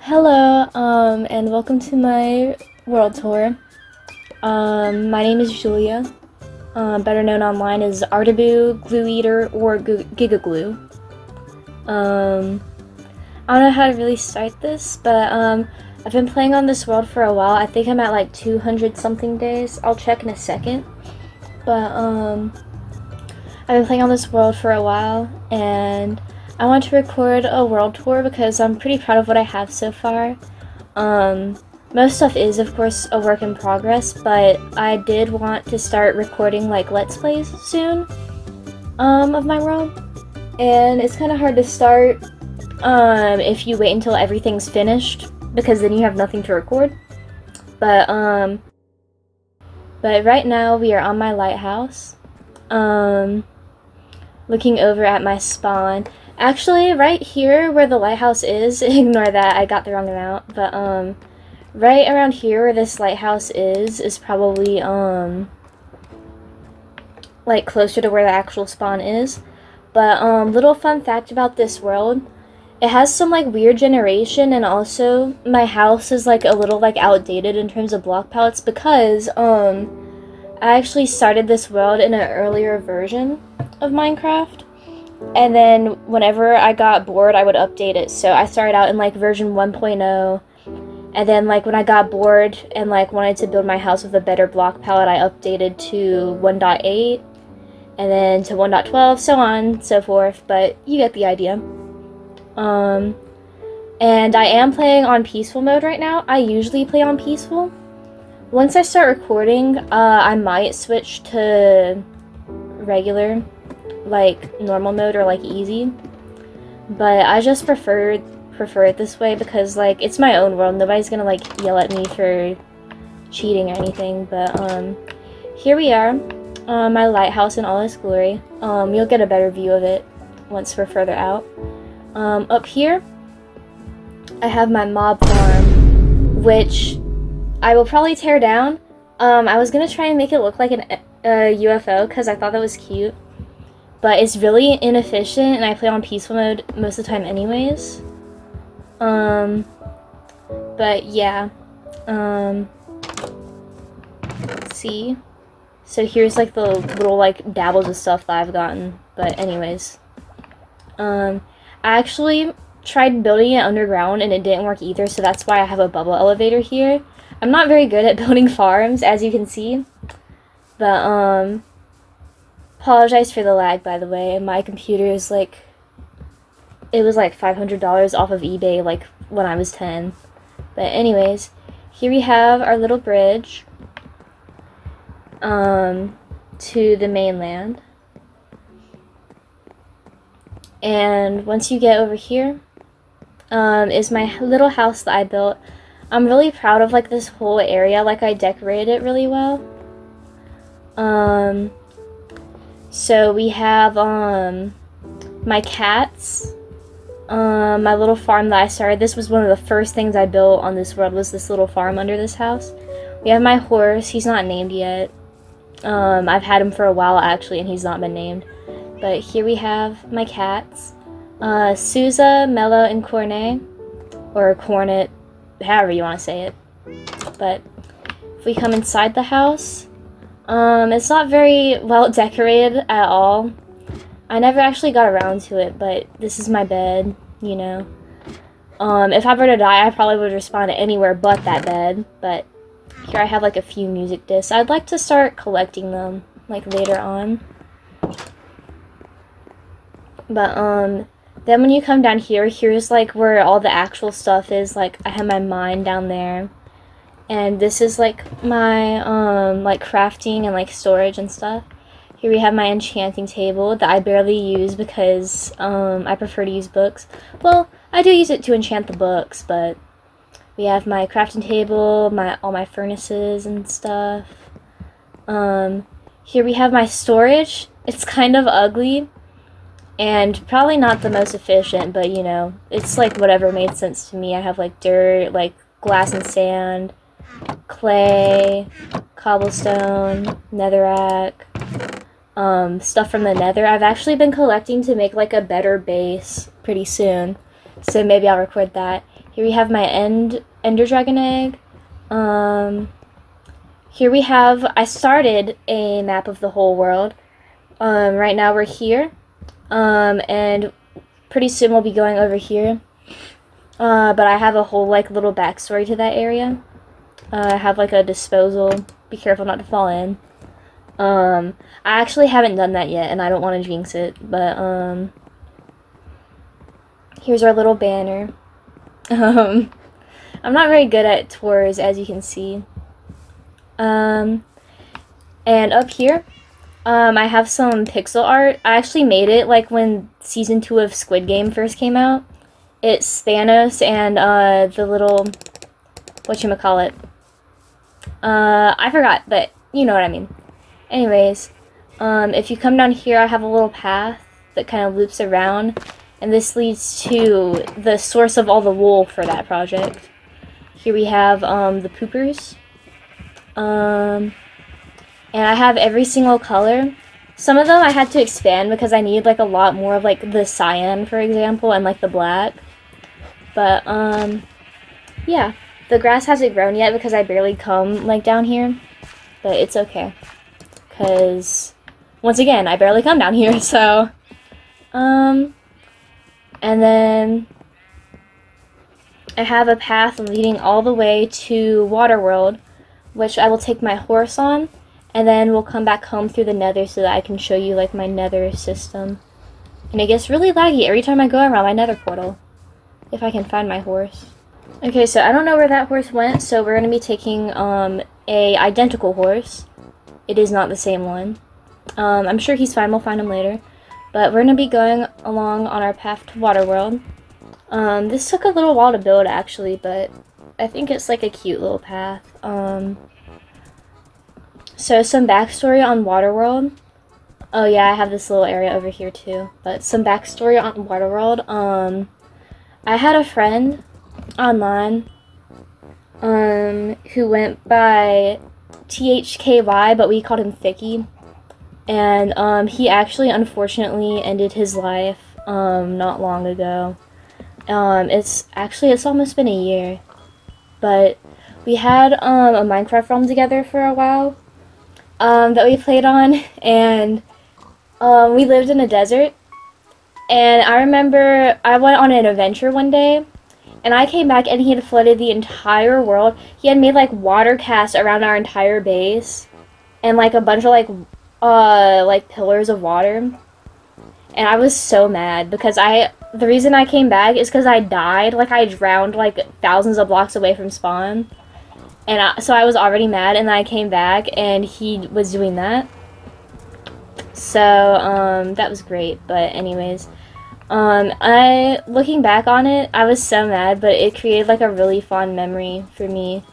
Hello, and welcome to my world tour. My name is Julia, better known online as Artaboo, Glue Eater, or Gigaglue. I don't know how to really start this, but I've been playing on this world for a while. I think I'm at like 200 something days. I'll check in a second. But I've been playing on this world for a while, and I want to record a world tour because I'm pretty proud of what I have so far. Most stuff is, of course, a work in progress, but I did want to start recording like Let's Plays soon of my world. And it's kind of hard to start if you wait until everything's finished, because then you have nothing to record. But right now we are on my lighthouse, looking over at my spawn. Actually, right here where the lighthouse is, ignore that, I got the wrong amount, but right around here where this lighthouse is probably like closer to where the actual spawn is. But little fun fact about this world, it has some like weird generation, and also my house is like a little like outdated in terms of block palettes because I actually started this world in an earlier version of Minecraft, and then whenever I got bored I would update it. So I started out in like version 1.0, and then like when I got bored and like wanted to build my house with a better block palette, I updated to 1.8, and then to 1.12, so on and so forth, but you get the idea. And I am playing on peaceful mode right now. I usually play on peaceful. Once I start recording, I might switch to regular, like normal mode or like easy. But I just prefer it this way because like it's my own world. Nobody's gonna like yell at me for cheating or anything. But here we are, my lighthouse in all its glory. You'll get a better view of it once we're further out. Up here, I have my mob farm, which I will probably tear down. I was gonna try and make it look like a UFO because I thought that was cute, but it's really inefficient, and I play on peaceful mode most of the time anyways. But yeah, let's see. So here's like the little like dabbles of stuff that I've gotten, but anyways. I actually tried building it underground and it didn't work either, so that's why I have a bubble elevator here. I'm not very good at building farms, as you can see, but apologize for the lag, by the way. My computer is like, it was like $500 off of eBay like when I was 10. But anyways, here we have our little bridge to the mainland. And once you get over here, is my little house that I built. I'm really proud of like this whole area. Like I decorated it really well. So we have my cats, my little farm that I started. This was one of the first things I built on this world, was this little farm under this house. We have my horse. He's not named yet. I've had him for a while actually, and he's not been named. But here we have my cats, Sousa, Mello, and Cornet, or Cornet, however you want to say it. But if we come inside the house, it's not very well decorated at all. I never actually got around to it, but this is my bed, you know. If I were to die, I probably would respawn at anywhere but that bed. But here I have like a few music discs. I'd like to start collecting them like later on. But then when you come down here, here's like where all the actual stuff is. Like I have my mine down there, and this is like my like crafting and like storage and stuff. Here we have my enchanting table that I barely use because I prefer to use books. Well, I do use it to enchant the books, but we have my crafting table, all my furnaces and stuff. Here we have my storage. It's kind of ugly and probably not the most efficient, but you know, it's like whatever made sense to me. I have like dirt, like glass and sand, clay, cobblestone, netherrack, stuff from the nether. I've actually been collecting to make like a better base pretty soon, so maybe I'll record that. Here we have my ender dragon egg. Here we have, I started a map of the whole world. Right now we're here. And pretty soon we'll be going over here. But I have a whole like little backstory to that area. I have like a disposal. Be careful not to fall in. I actually haven't done that yet, and I don't want to jinx it, but, here's our little banner. I'm not very good at tours, as you can see. And up here, I have some pixel art. I actually made it, like, when Season 2 of Squid Game first came out. It's Thanos and, the little, whatchamacallit. I forgot, but you know what I mean. Anyways, if you come down here, I have a little path that kind of loops around, and this leads to the source of all the wool for that project. Here we have, the poopers. And I have every single color. Some of them I had to expand because I need, like, a lot more of, like, the cyan, for example, and, like, the black. But, yeah. The grass hasn't grown yet because I barely come, like, down here. But it's okay. Because, once again, I barely come down here, so, and then I have a path leading all the way to Waterworld, which I will take my horse on, and then we'll come back home through the nether so that I can show you, like, my nether system. And it gets really laggy every time I go around my nether portal, if I can find my horse. Okay, so I don't know where that horse went, so we're going to be taking, a identical horse. It is not the same one. I'm sure he's fine. We'll find him later. But we're going to be going along on our path to Waterworld. This took a little while to build, actually, but I think it's like a cute little path. So some backstory on Waterworld. Oh yeah, I have this little area over here too. But some backstory on Waterworld. I had a friend online who went by THKY, but we called him Thicky, and he actually unfortunately ended his life not long ago. It's almost been a year, but we had a Minecraft realm together for a while that we played on, and we lived in a desert. And I remember I went on an adventure one day, and I came back and he had flooded the entire world. He had made, like, water casts around our entire base. And, like, a bunch of, like, pillars of water. And I was so mad because the reason I came back is because I died. Like, I drowned, like, thousands of blocks away from spawn. And so I was already mad, and then I came back and he was doing that. So, that was great. But anyways, looking back on it, I was so mad, but it created, like, a really fond memory for me.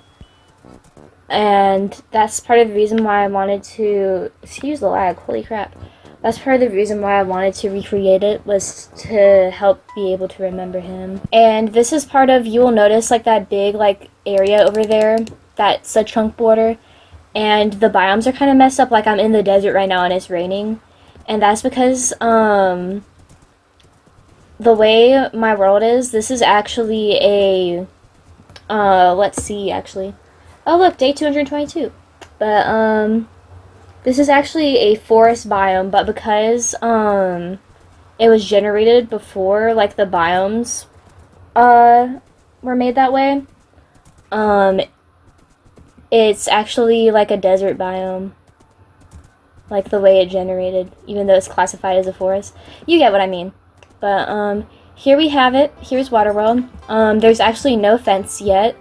And that's part of the reason why I wanted to, excuse the lag, holy crap. That's part of the reason why I wanted to recreate it, was to help be able to remember him. And this is part of, you will notice, like, that big, like, area over there, that's a chunk border. And the biomes are kind of messed up, like I'm in the desert right now and it's raining. And that's because, the way my world is, this is actually a, let's see, actually. Oh, look, day 222. But, this is actually a forest biome, but because, it was generated before, like, the biomes, were made that way, it's actually like a desert biome. Like, the way it generated, even though it's classified as a forest. You get what I mean. But, here we have it. Here's Waterworld. There's actually no fence yet.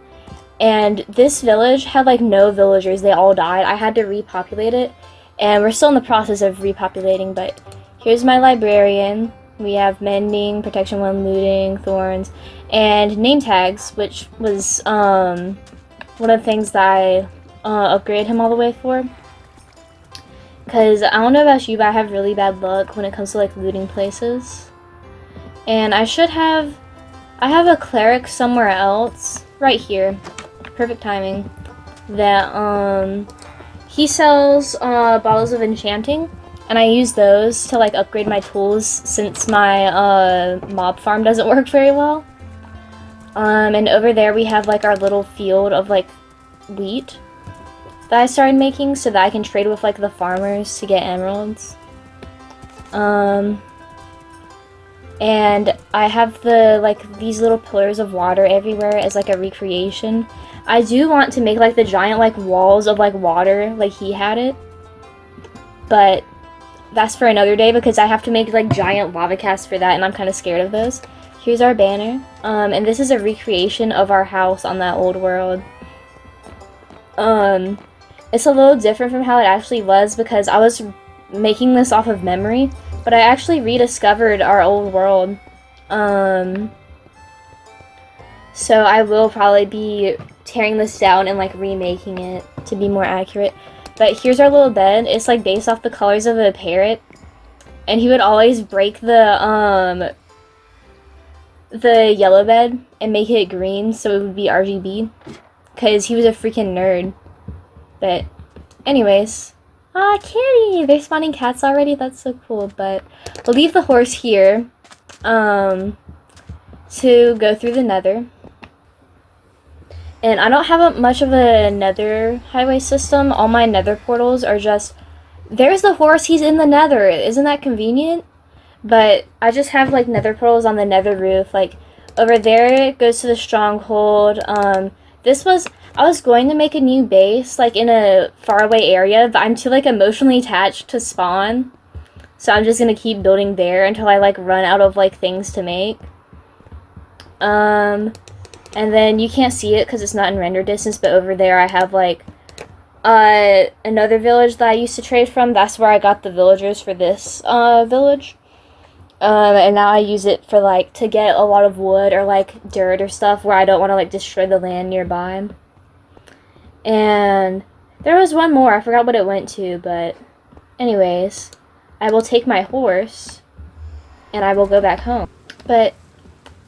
And this village had, like, no villagers. They all died. I had to repopulate it. And we're still in the process of repopulating, but here's my librarian. We have mending, protection 1, looting, thorns, and name tags, which was, one of the things that I upgraded him all the way for. Because I don't know about you, but I have really bad luck when it comes to, like, looting places. And I have a cleric somewhere else, right here, perfect timing, that, he sells, bottles of enchanting, and I use those to, like, upgrade my tools since my, mob farm doesn't work very well. And over there we have like our little field of like wheat that I started making so that I can trade with like the farmers to get emeralds. And I have these little pillars of water everywhere as like a recreation. I do want to make like the giant like walls of like water like he had it, but that's for another day because I have to make like giant lava casts for that and I'm kind of scared of those. Here's our banner, and this is a recreation of our house on that old world. It's a little different from how it actually was because I was making this off of memory, but I actually rediscovered our old world. So I will probably be tearing this down and like remaking it to be more accurate. But here's our little bed. It's like based off the colors of a parrot, and he would always break the yellow bed and make it green so it would be RGB because he was a freaking nerd. But anyways, kitty! They're spawning cats already? That's so cool. But we'll leave the horse here to go through the nether. And I don't have much of a nether highway system. All my nether portals are just, there's the horse, he's in the nether. Isn't that convenient? But I just have like nether portals on the nether roof. Like over there it goes to the stronghold. I was going to make a new base like in a faraway area, but I'm too like emotionally attached to spawn. So I'm just gonna keep building there until I like run out of like things to make. And then you can't see it because it's not in render distance, but over there I have like another village that I used to trade from. That's where I got the villagers for this village. And now I use it for like to get a lot of wood or like dirt or stuff where I don't want to like destroy the land nearby. And there was one more, I forgot what it went to, but anyways, I will take my horse and I will go back home. But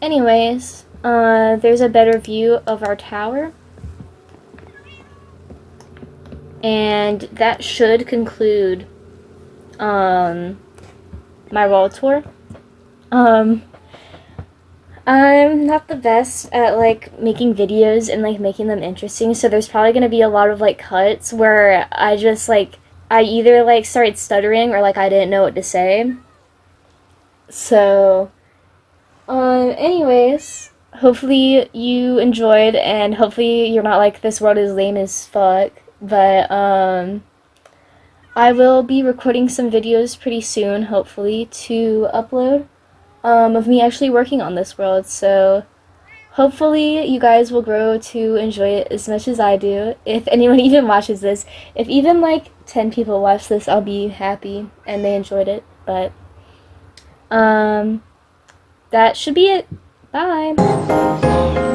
anyways, there's a better view of our tower. And that should conclude my world tour. I'm not the best at like making videos and like making them interesting, so there's probably gonna be a lot of like cuts where I just like I either like started stuttering or like I didn't know what to say. So anyways, hopefully you enjoyed and hopefully you're not like this world is lame as fuck. But I will be recording some videos pretty soon, hopefully, to upload of me actually working on this world. So hopefully you guys will grow to enjoy it as much as I do. If anyone even watches this, if even like 10 people watch this, I'll be happy and they enjoyed it. But that should be it. Bye.